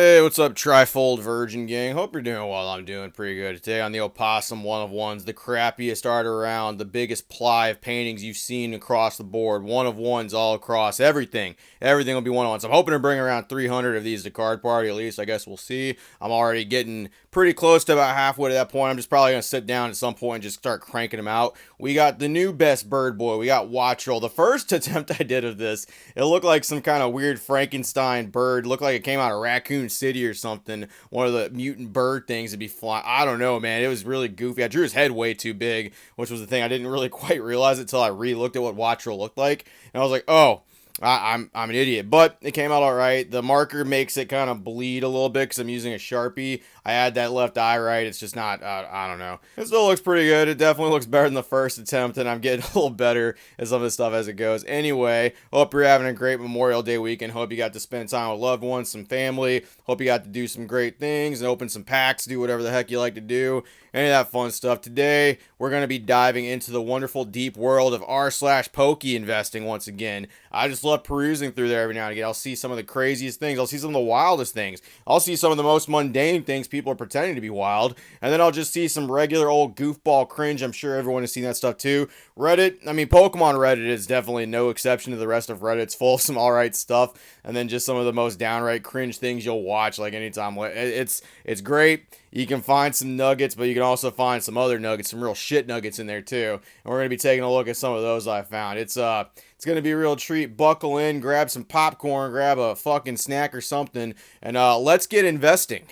Hey, what's up, Trifold Virgin Gang? Hope you're doing well. I'm doing pretty good today on the Opossum one of ones, the crappiest art around, the biggest ply of paintings you've seen across the board. One of ones all across everything. Everything will be one of ones. I'm hoping to bring around 300 of these to Card Party, at least. I guess we'll see. I'm already getting pretty close to about halfway to that point. I'm just probably going to sit down at some point and just start cranking them out. We got the new best bird boy. We got Watchroll. The first attempt I did of this, it looked like some kind of weird Frankenstein bird. Looked like it came out of Raccoon City or something. One of the mutant bird things to be flying. I don't know, man. It was really goofy. I drew his head way too big, which was the thing. I didn't really quite realize it until I re-looked at what Watchroll looked like. And I was like, oh, I'm an idiot, but it came out all right. The marker makes it kind of bleed a little bit because I'm using a Sharpie. I had that left eye right. It's just not, I don't know. It still looks pretty good. It definitely looks better than the first attempt, and I'm getting a little better at some of this stuff as it goes. Anyway, hope you're having a great Memorial Day weekend. Hope you got to spend time with loved ones, some family. Hope you got to do some great things and open some packs, do whatever the heck you like to do. Any of that fun stuff. Today, we're going to be diving into the wonderful deep world of r/poke investing once again. I just love perusing through there every now and again. I'll see some of the craziest things. I'll see some of the wildest things. I'll see some of the most mundane things people are pretending to be wild. And then I'll just see some regular old goofball cringe. I'm sure everyone has seen that stuff too. Reddit, I mean, Pokemon Reddit is definitely no exception to the rest of Reddit. It's full of some alright stuff. And then just some of the most downright cringe things you'll watch like anytime. It's great. You can find some nuggets, but you can also find some other nuggets, some real shit nuggets in there too. And we're going to be taking a look at some of those I found. It's going to be a real treat. Buckle in, grab some popcorn, grab a fucking snack or something, and let's get investing.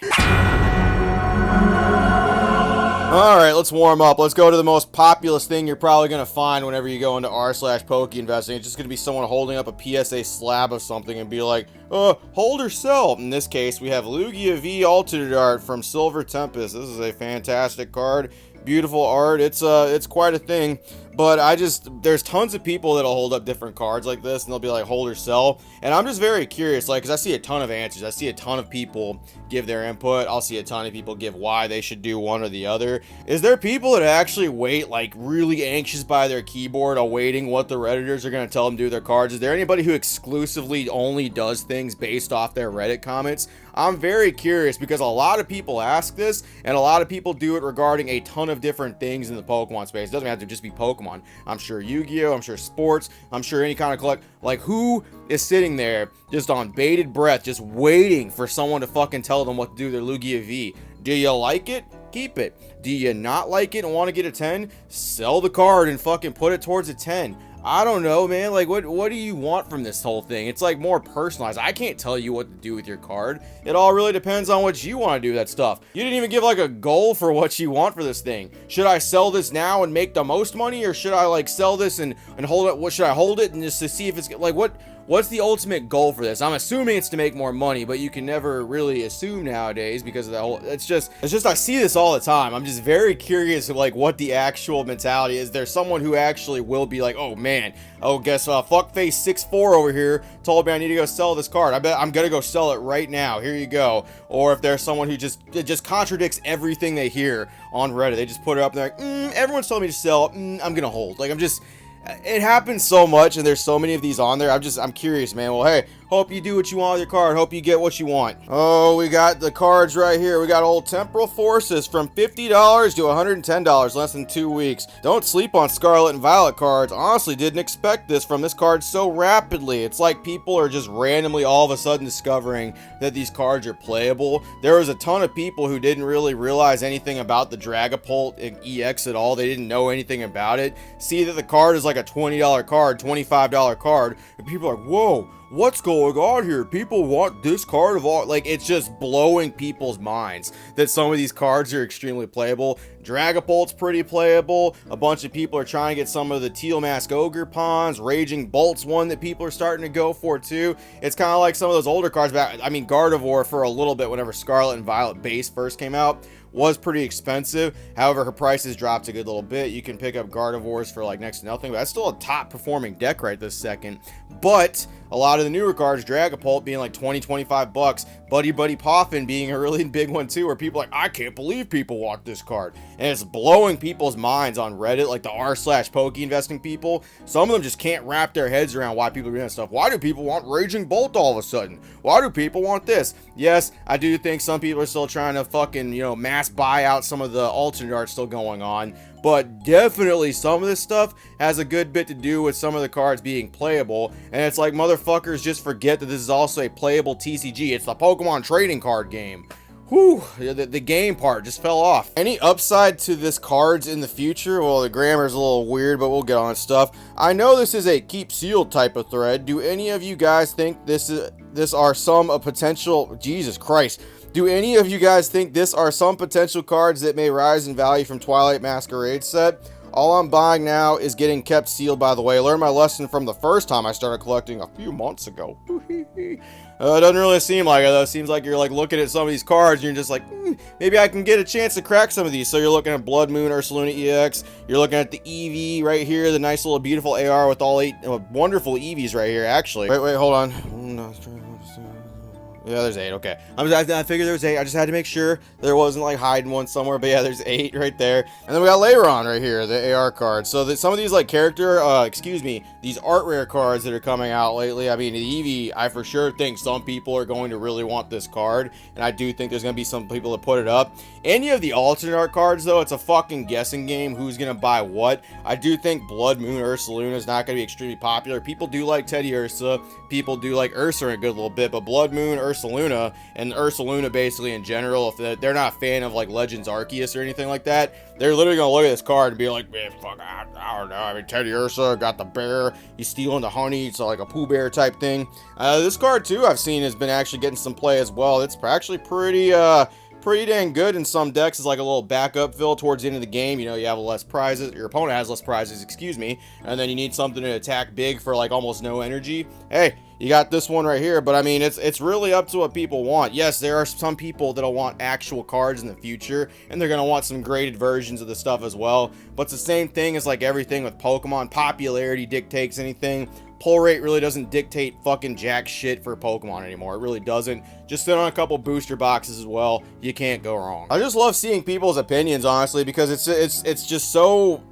Alright, let's warm up. Let's go to the most populous thing you're probably going to find whenever you go into r/poke investing. It's just going to be someone holding up a PSA slab of something and be like, hold or sell. In this case, we have Lugia V Altitude Art from Silver Tempest. This is a fantastic card. Beautiful art. It's quite a thing. But there's tons of people that'll hold up different cards like this and they'll be like hold or sell. And I'm just very curious, like, because I see a ton of answers. I see a ton of people give their input. I'll see a ton of people give why they should do one or the other. Is there people that actually wait, like, really anxious by their keyboard, awaiting what the Redditors are going to tell them to do their cards? Is there anybody who exclusively only does things based off their Reddit comments? I'm very curious because a lot of people ask this, and a lot of people do it regarding a ton of different things in the Pokemon space. It doesn't have to just be Pokemon. I'm sure Yu-Gi-Oh! I'm sure sports. I'm sure any kind of collect. Like, who is sitting there just on bated breath, just waiting for someone to fucking tell them what to do with their Lugia V? Do you like it? Keep it. Do you not like it and want to get a 10? Sell the card and fucking put it towards a 10. I don't know, man. Like, what do you want from this whole thing? It's like more personalized. I can't tell you what to do with your card. It all really depends on what you want to do with that stuff. You didn't even give like a goal for what you want for this thing. Should I sell this now and make the most money, or should I like sell this and hold it? What should I hold it and just to see if it's like what's the ultimate goal for this? I'm assuming it's to make more money, but you can never really assume nowadays because of the whole, it's just I see this all the time. I'm just very curious of like what the actual mentality is. There's someone who actually will be like, oh man, guess fuckface 6'4" over here told me I need to go sell this card. I bet I'm gonna go sell it right now. Here you go. Or if there's someone who just contradicts everything they hear on Reddit, they just put it up and they're like, everyone's telling me to sell, I'm gonna hold. Like, it happens so much, and there's so many of these on there. I'm curious, man. Well, hey, hope you do what you want with your card. Hope you get what you want. Oh, we got the cards right here. We got old Temporal Forces from $50 to $110, less than 2 weeks. Don't sleep on Scarlet and Violet cards. Honestly, didn't expect this from this card so rapidly. It's like people are just randomly all of a sudden discovering that these cards are playable. There was a ton of people who didn't really realize anything about the Dragapult EX at all. They didn't know anything about it. See that the card is like a $20 card, $25 card, and people are like, whoa, what's going on here? People want this card of all. Like, it's just blowing people's minds that some of these cards are extremely playable. Dragapult's pretty playable. A bunch of people are trying to get some of the Teal Mask Ogre Pawns. Raging Bolt's one that people are starting to go for too. It's kind of like some of those older cards back. I mean, Gardevoir for a little bit whenever Scarlet and Violet base first came out was pretty expensive. However, her prices dropped a good little bit. You can pick up Gardevoirs for like next to nothing, but that's still a top performing deck right this second. But a lot of the newer cards, Dragapult being like 20-25 bucks, Buddy Poffin being a really big one too, where people are like, I can't believe people want this card. and it's blowing people's minds on Reddit, like the r/pokeinvesting people. Some of them just can't wrap their heads around why people are doing that stuff. Why do people want Raging Bolt all of a sudden? Why do people want this? Yes, I do think some people are still trying to fucking, you know, mass buy out some of the alternate art still going on, but definitely some of this stuff has a good bit to do with some of the cards being playable, and it's like motherfuckers just forget that this is also a playable TCG. It's the Pokemon trading card game. Whew, the game part just fell off. Any upside to this cards in the future? Well, the grammar's a little weird, but we'll get on stuff. I know this is a keep sealed type of thread. Do any of you guys think this are some potential, Jesus Christ, do any of you guys think this are some potential cards that may rise in value from Twilight Masquerade set? All I'm buying now is getting kept sealed, by the way. I learned my lesson from the first time I started collecting a few months ago. It doesn't really seem like it, though. It seems like you're like looking at some of these cards and you're just like, maybe I can get a chance to crack some of these. So you're looking at Blood Moon Ursaluna EX. You're looking at the Eevee right here, the nice little beautiful AR with all 8 wonderful Eevees right here, actually. Wait, hold on. Yeah, there's 8. Okay. I figured there was 8. I just had to make sure there wasn't like hiding one somewhere. But yeah, there's 8 right there. And then we got Leiron right here, the AR card. So some of these like these art rare cards that are coming out lately. I mean, the Eevee, I for sure think some people are going to really want this card. And I do think there's going to be some people that put it up. Any of the alternate art cards, though, it's a fucking guessing game who's going to buy what. I do think Blood Moon Ursaluna is not going to be extremely popular. People do like Teddy Ursa. People do like Ursa a good little bit. But Blood Moon Ursaluna and Ursaluna basically in general, if they're not a fan of like Legends Arceus or anything like that, they're literally gonna look at this card and be like, man, fuck, I don't know. I mean, Teddy Ursa got the bear, he's stealing the honey, it's like a Pooh Bear type thing. This card too, I've seen has been actually getting some play as well. It's actually pretty dang good in some decks. It's like a little backup fill towards the end of the game. You know, you have less prizes, your opponent has less prizes, excuse me, and then you need something to attack big for like almost no energy. Hey, you got this one right here, but I mean, it's really up to what people want. Yes, there are some people that'll want actual cards in the future, and they're gonna want some graded versions of the stuff as well. But it's the same thing as like everything with Pokemon. Popularity dictates anything. Pull rate really doesn't dictate fucking jack shit for Pokemon anymore. It really doesn't. Just sit on a couple booster boxes as well. You can't go wrong. I just love seeing people's opinions, honestly, because it's just so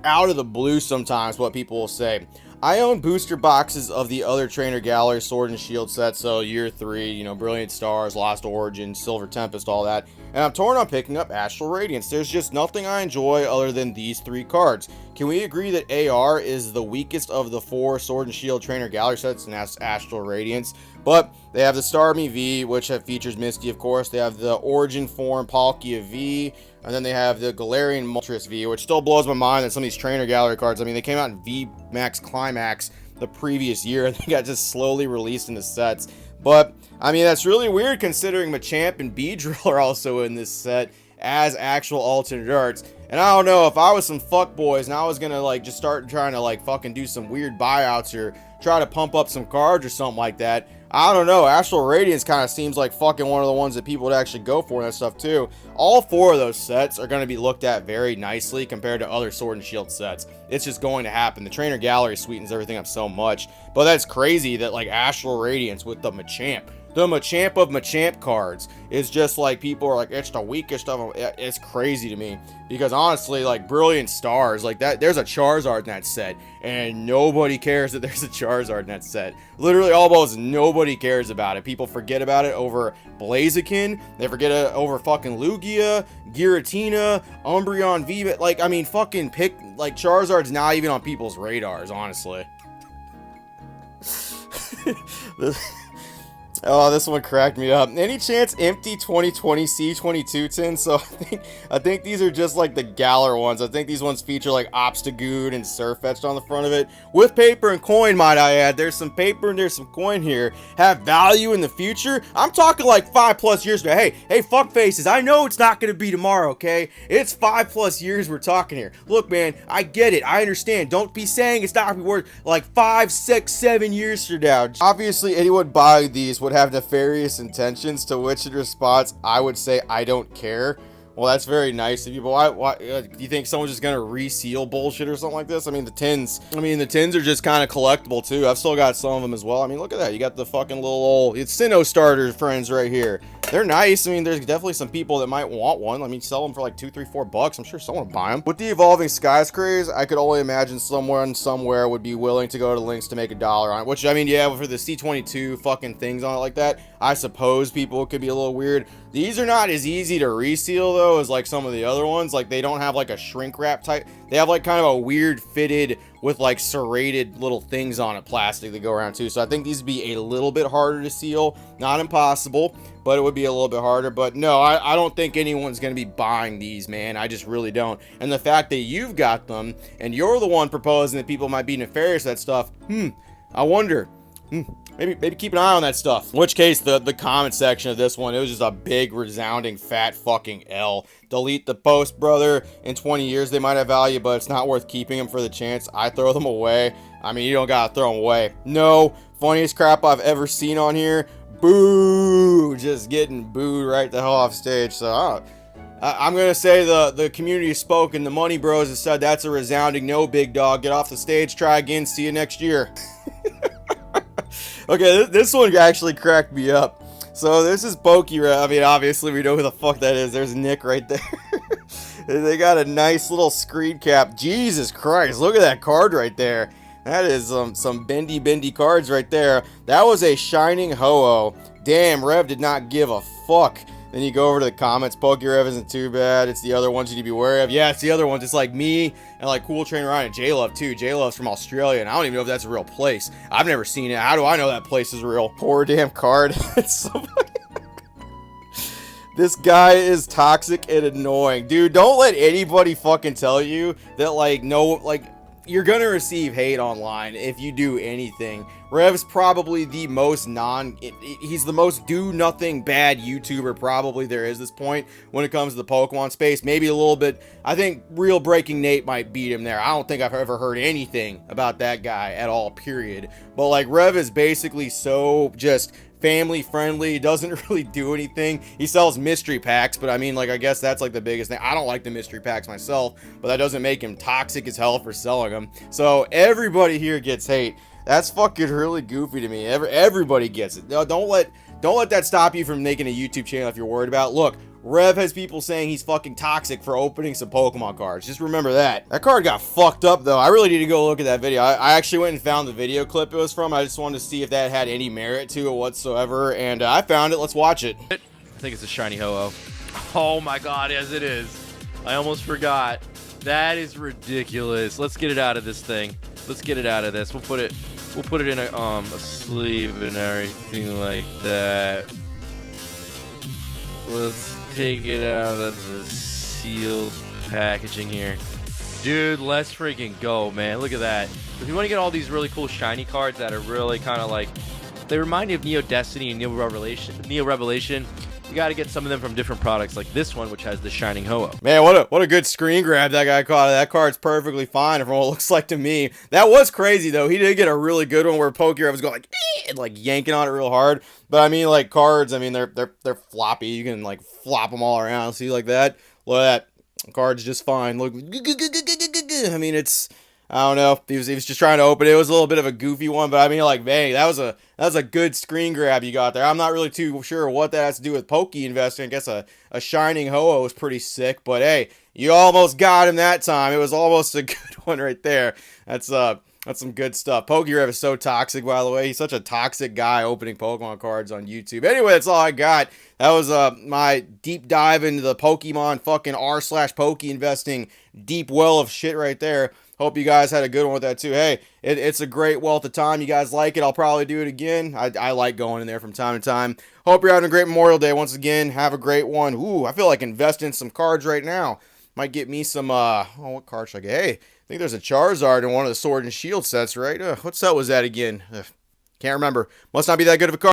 out of the blue sometimes what people will say. I own booster boxes of the other Trainer Gallery Sword and Shield sets, so Year 3, you know, Brilliant Stars, Lost Origin, Silver Tempest, all that. And I'm torn on picking up Astral Radiance. There's just nothing I enjoy other than these 3 cards. Can we agree that AR is the weakest of the 4 Sword and Shield Trainer Gallery sets, and that's Astral Radiance? But they have the Starmie V, which features Misty, of course. They have the Origin Form Palkia V. And then they have the Galarian Moltres V, which still blows my mind that some of these Trainer Gallery cards, I mean, they came out in V-Max Climax the previous year, and they got just slowly released into sets. But, I mean, that's really weird considering Machamp and Beedrill are also in this set as actual alternate arts. And I don't know, if I was some fuckboys and I was gonna, like, just start trying to, like, fucking do some weird buyouts or try to pump up some cards or something like that, I don't know. Astral Radiance kind of seems like fucking one of the ones that people would actually go for and that stuff too. All 4 of those sets are going to be looked at very nicely compared to other Sword and Shield sets. It's just going to happen. The Trainer Gallery sweetens everything up so much. But that's crazy that like Astral Radiance with the Machamp. The Machamp of Machamp cards is just like people are like, it's the weakest of them. It's crazy to me because honestly, like Brilliant Stars, like that, there's a Charizard in that set, and nobody cares that there's a Charizard in that set. Literally, almost nobody cares about it. People forget about it over Blaziken. They forget it over fucking Lugia, Giratina, Umbreon V. Like, I mean, fucking pick like Charizard's not even on people's radars, honestly. Oh, this one cracked me up. Any chance empty 2020 C22 tins? So I think these are just like the Galar ones. I think these ones feature like Obstagoon and Surfetched on the front of it. With paper and coin, might I add. There's some paper and there's some coin here. Have value in the future? I'm talking like 5+ years ago. Hey, fuck faces. I know it's not going to be tomorrow, okay? It's 5+ years we're talking here. Look, man, I get it. I understand. Don't be saying it's not going to be worth like 5, 6, 7 years from now. Obviously, anyone buying these would have nefarious intentions, to which in response I would say I don't care. Well, that's very nice of you, but why do you think someone's just gonna reseal bullshit or something like this? I mean, the tins are just kind of collectible too. I've still got some of them as well. I mean, look at that. You got the fucking little old, it's Sinnoh starter friends right here. They're nice. I mean, there's definitely some people that might want one. I mean, sell them for like $2, $3, $4. I'm sure someone will buy them. With the evolving skies craze, I could only imagine someone somewhere would be willing to go to links to make $1 on it. Which, I mean, yeah, for the C22 fucking things on it like that, I suppose people could be a little weird. These are not as easy to reseal, though, as like some of the other ones. Like, they don't have like a shrink wrap type. They have like kind of a weird fitted with like serrated little things on it, plastic that go around too. So I think these would be a little bit harder to seal. Not impossible, but it would be a little bit harder. But no, I don't think anyone's going to be buying these, man. I just really don't. And the fact that you've got them and you're the one proposing that people might be nefarious at that stuff, I wonder. Maybe keep an eye on that stuff. In which case, the comment section of this one, it was just a big, resounding, fat fucking L. Delete the post, brother. In 20 years, they might have value, but it's not worth keeping them for the chance. I throw them away. I mean, you don't gotta throw them away. No, funniest crap I've ever seen on here. Boo! Just getting booed right the hell off stage. So, I'm gonna say the community spoke, and the money bros have said that's a resounding no, big dog. Get off the stage, try again, see you next year. Okay, this one actually cracked me up. So this is PokeRev. I mean, obviously we know who the fuck that is. There's Nick right there. They got a nice little screen cap. Jesus Christ, look at that card right there. That is some bendy cards right there. That was a shining Ho-Oh. Damn, Rev did not give a fuck. Then you go over to the comments. PokeRev isn't too bad. It's the other ones you need to be wary of. Yeah, it's the other ones. It's like me and like Cool Train Ryan and J-Love too. J-Love's from Australia, and I don't even know if that's a real place. I've never seen it. How do I know that place is real? Poor damn card. It's so This guy is toxic and annoying. Dude, don't let anybody fucking tell you that, like, no, like, you're gonna receive hate online if you do anything. Rev's probably the most he's the most do-nothing bad YouTuber probably there is at this point when it comes to the Pokemon space. Maybe a little bit. I think Real Breaking Nate might beat him there. I don't think I've ever heard anything about that guy at all, period. But, like, Rev is basically so just family friendly, doesn't really do anything. He sells mystery packs, but I mean, like, I guess that's like the biggest thing. I don't like the mystery packs myself, but that doesn't make him toxic as hell for selling them. So everybody here gets hate. That's fucking really goofy to me. Everybody gets it. No, don't let that stop you from making a YouTube channel if you're worried about it. Look, Rev has people saying he's fucking toxic for opening some Pokemon cards. Just remember that. That card got fucked up, though. I really need to go look at that video. I actually went and found the video clip it was from. I just wanted to see if that had any merit to it whatsoever, and I found it. Let's watch it. I think it's a shiny Ho-Oh. Oh my god, yes it is. I almost forgot. That is ridiculous. Let's get it out of this thing. Let's get it out of this. We'll put it in a sleeve and everything like that. Let's take it out of the sealed packaging here. Dude, let's freaking go, man. Look at that. If you want to get all these really cool shiny cards that are really kind of like, they remind you of Neo Destiny and Neo Revelation, you got to get some of them from different products like this one, which has the shining Ho-Oh. Man, what a good screen grab that guy caught. That card's perfectly fine from what it looks like to me. That was crazy, though. He did get a really good one where PokeRev was going like, and like yanking on it real hard. But I mean, like, cards, I mean, they're floppy. You can like flop them all around. See, like that? Look at that. Card's just fine. Look, I mean, it's, I don't know. He was just trying to open it. It was a little bit of a goofy one, but I mean, like, man, that was a good screen grab you got there. I'm not really too sure what that has to do with poke investing. I guess a shining Ho-Oh is pretty sick, but hey, you almost got him that time. It was almost a good one right there. That's some good stuff. PokeRev is so toxic, by the way. He's such a toxic guy opening Pokemon cards on YouTube. Anyway, that's all I got. That was my deep dive into the Pokemon fucking r/poke investing deep well of shit right there. Hope you guys had a good one with that too. Hey, it's a great wealth of time. You guys like it? I'll probably do it again. I like going in there from time to time. Hope you're having a great Memorial Day once again. Have a great one. Ooh, I feel like investing in some cards right now. Might get me some, what card should I get? Hey, I think there's a Charizard in one of the Sword and Shield sets, right? What set was that again? Can't remember. Must not be that good of a card.